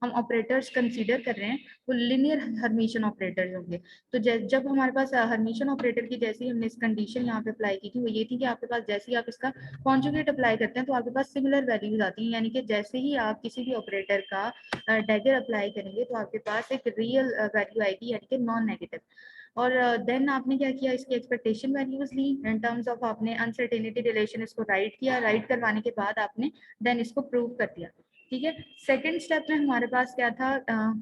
हम operators consider कर रहे हैं वो लिनियर हर्मिशियन ऑपरेटर्स होंगे। तो जब हमारे पास हर्मिशियन ऑपरेटर की जैसी हमने इस कंडीशन यहाँ पे अप्लाई की थी वो ये थी कि आपके पास जैसे ही आप इसका कॉन्जुगेट अप्लाई करते हैं तो आपके पास सिमिलर वैल्यूज आती हैं, यानी कि जैसे ही आप किसी भी ऑपरेटर का डैगर अप्लाई करेंगे तो आपके पास एक रियल वैल्यू आएगी, यानी कि नॉन नेगेटिव। और देन आपने क्या किया, इसकी एक्सपेक्टेशन वैल्यूज ली इन टर्म्स ऑफ, आपने अनसर्टेनिटी रिलेशन इसको राइट किया, राइट करवाने के बाद आपने देन इसको प्रूव कर दिया। ठीक है, सेकंड स्टेप में हमारे पास क्या था,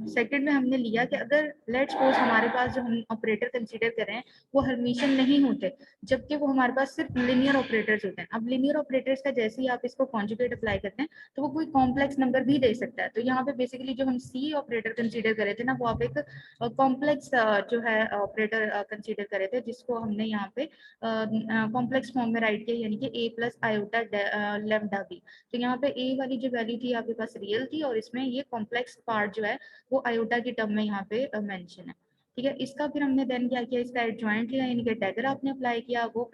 सेकंड में हमने लिया कि अगर लेट्स सपोज हमारे पास जो हम ऑपरेटर कंसीडर कर रहे हैं वो हर्मिशियन नहीं होते, जबकि वो हमारे पास सिर्फ लिनियर ऑपरेटर्स होते हैं। अब लिनियर ऑपरेटर्स का जैसे ही आप इसको कॉन्जुगेट अप्लाई करते हैं तो वो कोई कॉम्प्लेक्स नंबर भी दे सकता है। तो यहाँ पे बेसिकली जो हम सी ऑपरेटर कंसीडर कर रहे थे ना, वो आप एक कॉम्प्लेक्स जो है ऑपरेटर कंसीडर कर रहे थे, जिसको हमने यहाँ पे कॉम्प्लेक्स फॉर्म में राइट किया, यानी कि ए प्लस आयोटा लेमडा बी। तो यहाँ पे ए वाली जो वैल्यू थी आपके पास रियल थी, और इसमें ये कॉम्प्लेक्स पार्ट जो है वो आयोटा की टर्म में यहाँ पे मेंशन है। ठीक है, इसका फिर हमने देन क्या किया, इसका एडजॉइंट लिया, यानी कि डैगर आपने अप्लाई किया, वो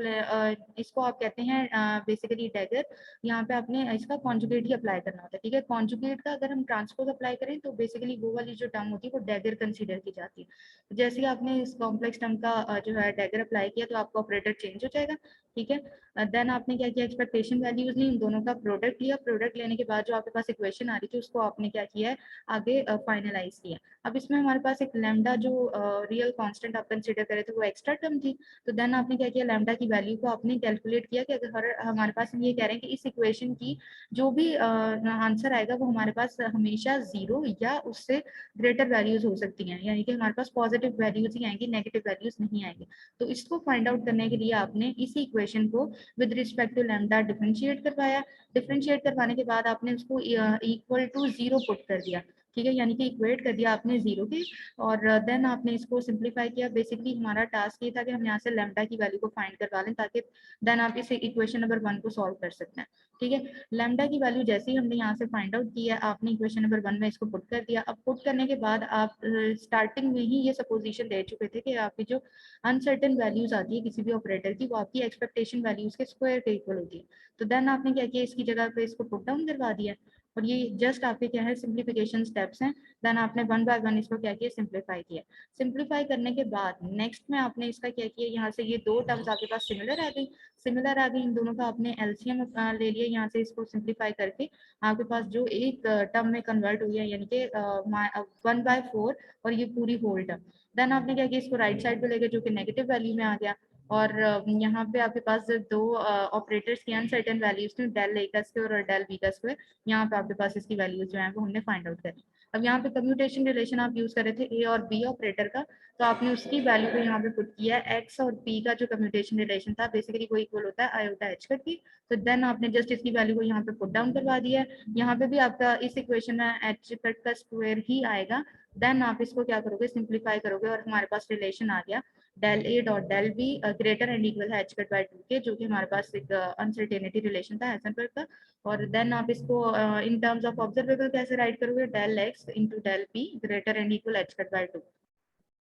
इसको आप कहते हैं बेसिकली डैगर। यहाँ पे आपने इसका कॉन्जुगेट ही अप्लाई करना होता है। ठीक है, कॉन्जुगेट का अगर हम ट्रांसपोज अप्लाई करें तो बेसिकली वो वाली जो टर्म होती है वो डैगर कंसीडर की जाती है। जैसे ही आपने इस कॉम्प्लेक्स टर्म का जो है डैगर अप्लाई किया तो आपका ऑपरेटर चेंज हो जाएगा। ठीक है, देन आपने क्या किया, एक्सपेक्टेशन वैल्यूज ली, इन दोनों का प्रोडक्ट लिया, प्रोडक्ट लेने के बाद जो आपके पास इक्वेशन आ रही थी उसको आपने क्या किया है, आगे फाइनलाइज किया। अब इसमें हमारे पास एक लैम्डा जो रियल कांस्टेंट आप कंसीडर करे थे वो एक्स्ट्रा टर्म थी। तो देन आपने क्या किया, लैम्डा की वैल्यू को आपने कैलकुलेट किया कि अगर हमारे पास हम ये कह रहे हैं कि इस इक्वेशन की जो भी आंसर आएगा वो हमारे पास हमेशा 0 या उससे ग्रेटर वैल्यूज हो सकती हैं, यानी कि हमारे पास पॉजिटिव वैल्यूज ही आएंगी, नेगेटिव वैल्यूज नहीं आएंगी। तो इसको फाइंड आउट करने के लिए आपने इसी इक्वेशन को with respect to lambda differentiate करवाया। डिफरेंशिएट करवाने के बाद आपने उसको इक्वल टू 0 पुट कर दिया। ठीक है, यानी कि इक्वेट कर दिया आपने 0 के, और देन आपने इसको सिंप्लीफाई किया। बेसिकली हमारा टास्क ये था कि हम यहाँ से लैम्डा की वैल्यू को फाइंड करवा लें, ताकि देन आप इस इक्वेशन नंबर 1 को सॉल्व कर सकते हैं। ठीक है, लैम्डा की वैल्यू जैसे ही हमने यहाँ से फाइंड आउट किया, आपने इक्वेशन नंबर 1 में इसको पुट कर दिया। अब पुट करने के बाद आप स्टार्टिंग में ही ये सपोजिशन दे चुके थे कि आपकी जो अनसर्टेन वैल्यूज आती है किसी भी ऑपरेटर की, वो आपकी एक्सपेक्टेशन वैल्यूज के स्क्वायर के इक्वल होती है। तो देन आपने क्या किया, इसकी जगह पे इसको पुट डाउन करवा दिया, और ये जस्ट आपके क्या है, सिंप्लीफिकेशन स्टेप्स हैं। देन आपने वन बाय वन इसको क्या किया, सिंप्लीफाई किया। सिंप्लीफाई करने के बाद नेक्स्ट में आपने इसका क्या किया, यहाँ से ये दो टर्म्स आपके पास सिमिलर आ गई, सिमिलर आ गई, इन दोनों का आपने एलसीएम ले लिया। यहाँ से इसको सिंप्लीफाई करके आपके पास जो एक टर्म में कन्वर्ट हुई है, यानी कि 1/4, और ये पूरी होल टर्म। देन आपने क्या किया, इसको राइट साइड पे लेके जो कि नेगेटिव वैल्यू में आ गया, और यहाँ पे आपके पास दो ऑपरेटर्स की अनसर्टेन वैल्यूज थी, डेल ए का स्क्वायर और डेल बी का स्क्वायर। यहाँ पे आपके पास इसकी वैल्यूज जो है वो हमने फाइंड आउट करी। अब यहाँ पे कम्यूटेशन रिलेशन आप यूज कर रहे थे ए और बी ऑपरेटर का, तो आपने उसकी वैल्यू को यहाँ पे पुट किया है। एक्स और पी का जो कम्यूटेशन रिलेशन था बेसिकली वो इक्वल होता है आयोटा एच कट की। तो देन आपने जस्ट इसकी वैल्यू को यहाँ पे पुट डाउन करवा दिया है। यहाँ पे भी आपका इस इक्वेशन में एच कट का स्क्वायर ही आएगा। देन आप इसको क्या करोगे, सिंप्लीफाई करोगे, और हमारे पास रिलेशन आ गया del A dot del B greater and equal है एच कट बाय 2 के, जो कि हमारे पास एक अनसर्टेनिटी रिलेशन था हाइजेनबर्ग का। और देन आप इसको इन टर्म्स ऑफ ऑब्जर्वेबल कैसे राइट करोगे, del X into del P greater and equal H cut by 2।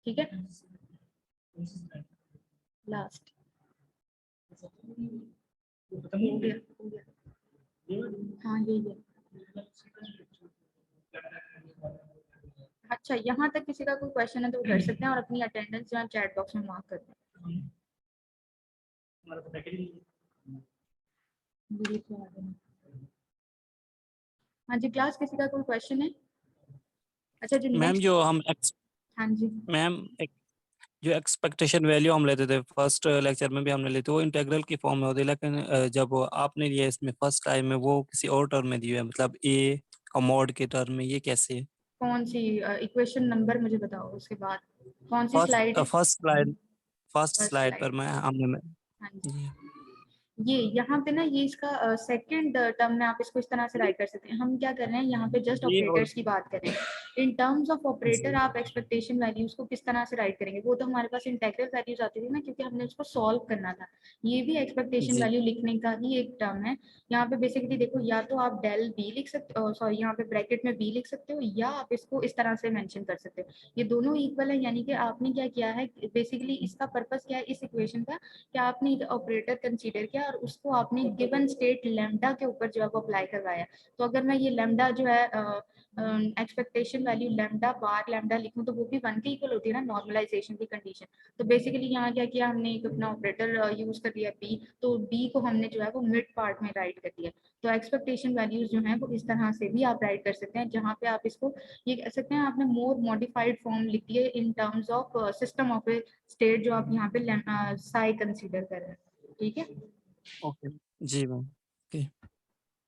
ठीक है, लास्ट हाँ यही है। अच्छा, यहाँ तक किसी का कोई क्वेश्चन है तो वो कर सकते हैं, और अपनी अटेंडेंस जो है चैट बॉक्स में मार्क कर दें। हाँ जी, क्लास किसी का कोई क्वेश्चन है? अच्छा जो मैम नेक्स्ट, जो हम हाँ जी मैम जो एक्सपेक्टेशन वैल्यू हम लेते थे फर्स्ट लेक्चर में भी हमने ली थी, वो इंटीग्रल की फॉर्म में होती है, लेकिन जब आपने लिया इसमें फर्स्ट टाइम में वो किसी और टर्म में दी हुई है, मतलब ए और मॉड के टर्म में, ये कैसे है? कौन सी इक्वेशन नंबर मुझे बताओ, उसके बाद कौन सी फर्स्ट स्लाइड है? फर्स्ट फर्स्ट स्लाइड पर स्लाइड, मैं हमने हाँ जी। जी ये यहाँ पे ना, ये इसका सेकंड टर्म में आप इसको इस तरह से राइट कर सकते हैं। हम क्या कर रहे हैं यहाँ पे, जस्ट ये और ऑपरेटर्स की बात करें। इन टर्म्स ऑफ ऑपरेटर जी आप एक्सपेक्टेशन वैल्यूज को किस तरह से राइट करेंगे, वो तो हमारे पास इंटेग्रल वैल्यूज आती थी ना, क्योंकि हमने उसको सॉल्व करना था। ये भी एक्सपेक्टेशन जी वैल्यू लिखने का ही एक टर्म है। यहाँ पे बेसिकली देखो, या तो आप डेल बी लिख सकते हो, सॉरी यहाँ पे ब्रैकेट में बी लिख सकते हो, या आप इसको इस तरह से मेंशन कर सकते हो। ये दोनों इक्वल है, यानी कि आपने क्या किया है, बेसिकली इसका पर्पस क्या है इस इक्वेशन का, कि आपने एक ऑपरेटर कंसीडर किया और उसको आपने गिवन स्टेट लैम्डा के ऊपर जो है वो अप्लाई करवाया। तो अगर मैं ये लैम्डा जो है एक्सपेक्टेशन वैल्यू लैम्डा बार लैम्डा लिखूं तो वो भी 1 के इक्वल होती है ना नॉर्मलाइजेशन की कंडीशन। तो बेसिकली यहाँ क्या किया हमने, एक अपना ऑपरेटर यूज कर दिया बी, तो बी को हमने जो है वो मिड पार्ट में राइट कर दिया। तो एक्सपेक्टेशन वैल्यूज जो है वो इस तरह से भी आप राइट कर सकते हैं, जहाँ पे आप इसको ये कह सकते हैं आपने मोर मॉडिफाइड फॉर्म लिख दी है इन terms of system of A state, जो आप यहाँ पे साई कंसीडर कर रहे हैं। ठीक है, ओके जी मैम। ओके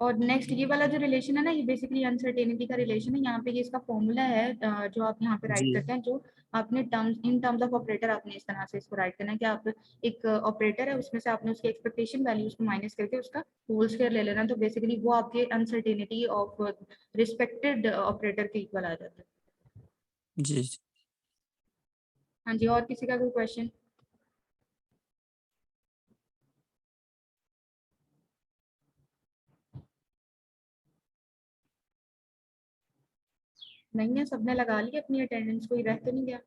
और नेक्स्ट ये वाला जो रिलेशन है ना, ये बेसिकली अनसर्टेनिटी का रिलेशन है। यहाँ पे ये इसका फॉर्मूला है जो आप यहाँ पे राइट जी करते हैं, जो आपने terms in terms of operator आपने इस तरह से इसको राइट करना है कि आप एक ऑपरेटर है उसमें से आपने उसकी एक्सपेक्टेशन वैल्यूज को माइनस करके उसका होल स्क्वायर ले लेना, तो बेसिकली वो आपके अनसर्टेनिटी ऑफ रिस्पेक्टेड ऑपरेटर के इक्वल आ जाता है। जी। हाँ जी, और किसी का कोई क्वेश्चन? नहीं है, सबने लगा लिया अपनी अटेंडेंस, कोई रह तो नहीं गया?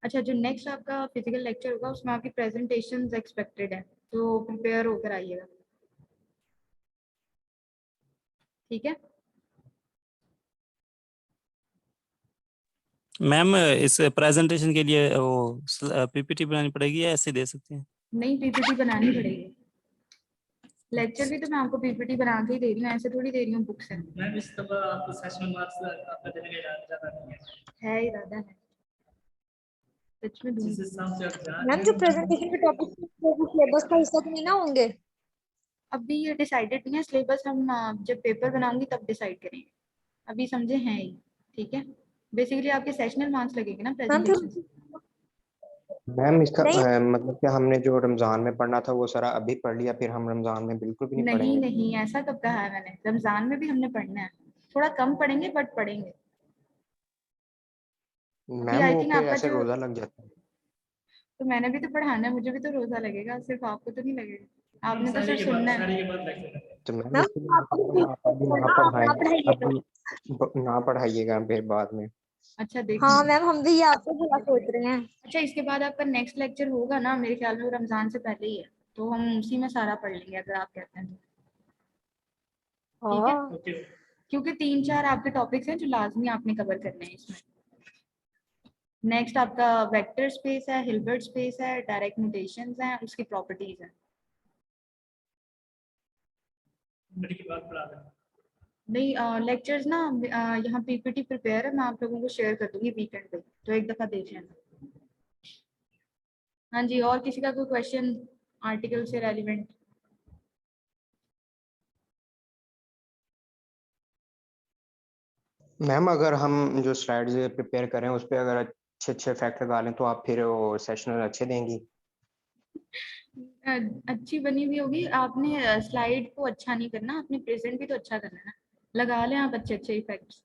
अच्छा, जो नेक्स्ट आपका फिजिकल लेक्चर होगा उसमें आपकी प्रेजेंटेशंस एक्सपेक्टेड है, तो प्रिपेयर होकर आइएगा। ठीक है, मैम इस प्रेजेंटेशन के लिए वो पीपीटी बनानी पड़ेगी या ऐसे दे सकते हैं? नहीं पीपीटी बनानी पड़ेगी। लेक्चर भी तो मैं आपको पीपीटी बना के ही दे रही हूँ, ऐसे थोड़ी दे रही हूँ बुक से। मैम इस दफा आपको सेशनल मार्क्स आपका देने का इरादा नहीं है? इरादा है, सच में जिस दूंगी। हिसाब से आप जा रहे मैम जो प्रेजेंटेशन के टॉपिक वो सिलेबस का हिस्सा तो नहीं ना होंगे? अभी ये डिसाइडेड नहीं है सिलेबस, हम जब पेपर बनाऊंगी तब डिसाइड करेंगे, अभी समझे हैं ही। ठीक है, बेसिकली आपके सेशनल मार्क्स लगेंगे ना मैम फिर प्रेजेंटेशन। मैम इसका नहीं मतलब कि हमने जो रमजान में पढ़ना था वो सारा अभी पढ़ लिया, फिर हम रमजान में बिल्कुल भी नहीं नहीं पढ़ेंगे? नहीं, ऐसा कब कहा है मैंने, रमजान में भी हमने पढ़ना है, थोड़ा कम पढ़ेंगे बट पढ़ेंगे। अभी मैम आई वो थिंक फिर आपका ऐसे जो, रोजा लग जाता है। तो मैंने भी तो पढ़ाना है, मुझे भी तो रोजा लगेगा, सिर्फ आपको तो नहीं लगेगा, आपने तो सिर्फ के सुनना है। सारी के बाद लेक्चर है। तो मैम मैम इसलिए आप आप अभी ना आप ना पढ़ाएं, पढ़ाइएगा। अभी ना पढ़ाइएगा फिर बाद में। अच्छा देखो, हाँ मैम हम भी ये आपसे बुरा सोच रहे हैं। अच्छा इसके बाद आपका नेक्स्ट लेक्चर होगा ना, मेरे ख्याल में वो रमजान से पहले ही है, तो हम उसी में सारा पढ़ लेंगे अगर आप कहते हैं तो। ठीक है, हाँ ओके क्योंकि 3-4 आपके टॉपिक्स हैं जो लाजमी आपने कवर करने हैं इसमें। नेक्स्ट आपका वेक्टर स्पेस है, हिल्बर्ट स्पेस है, डायरेक्ट नोटेशंस हैं, उसकी प्रॉपर्टीज हैं। मेरे के बाद पढ़ा दें। नहीं लेक्चर्स ना यहाँ पीपीटी प्रिपेयर है, मैं आप लोगों को शेयर कर दूंगी वीकेंड पे, तो एक दफा देख लेना। हाँ जी, और किसी का कोई क्वेश्चन आर्टिकल से रेलिवेंट? मैम अगर हम जो स्लाइड्स प्रिपेयर करें उस पर अगर अच्छे अच्छे फैक्ट लगा लें तो आप फिर वो सेशनल अच्छे देंगी? अच्छी बनी हुई होगी, आपने स्लाइड को अच्छा नहीं करना, आपने प्रेजेंट भी तो अच्छा करना है ना, लगा लें आप अच्छे अच्छे effects.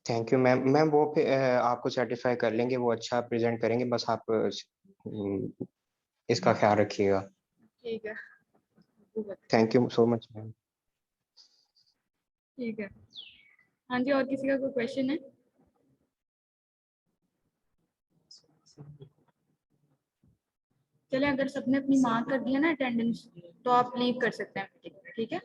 Thank you ma'am. Ma'am वो फिर आपको सर्टिफाई कर लेंगे, वो अच्छा प्रेजेंट करेंगे, बस आप इसका ख्याल रखिएगा। ठीक है, वो बता- thank you so much ma'am. ठीक है। हाँ जी, और किसी का कोई क्वेश्चन है? चले, अगर सबने अपनी मार्क कर दिया ना अटेंडेंस, तो आप लीव कर सकते हैं, ठीक है।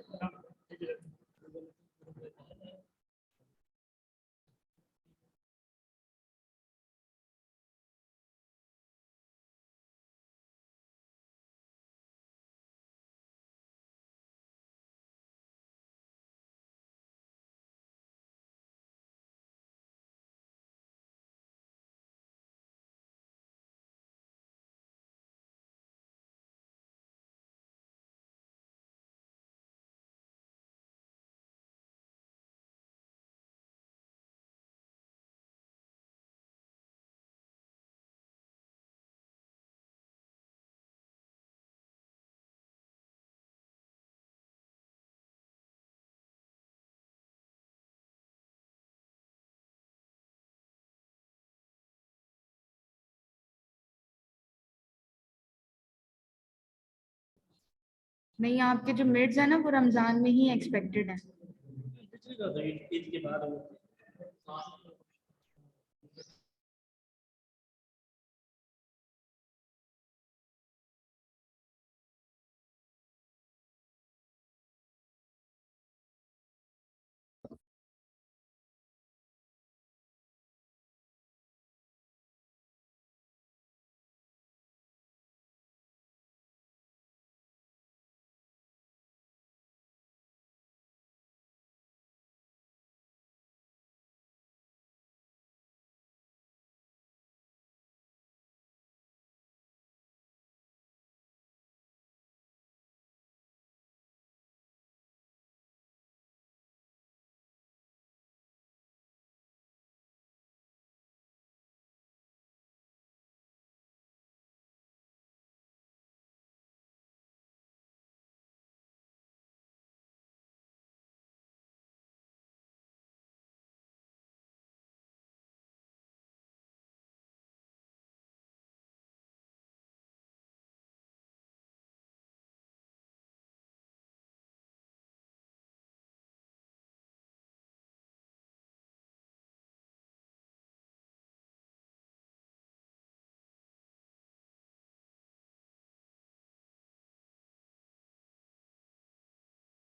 नहीं, आपके जो मिड्स है ना वो रमजान में ही एक्सपेक्टेड है। पिछली बार ईद के बाद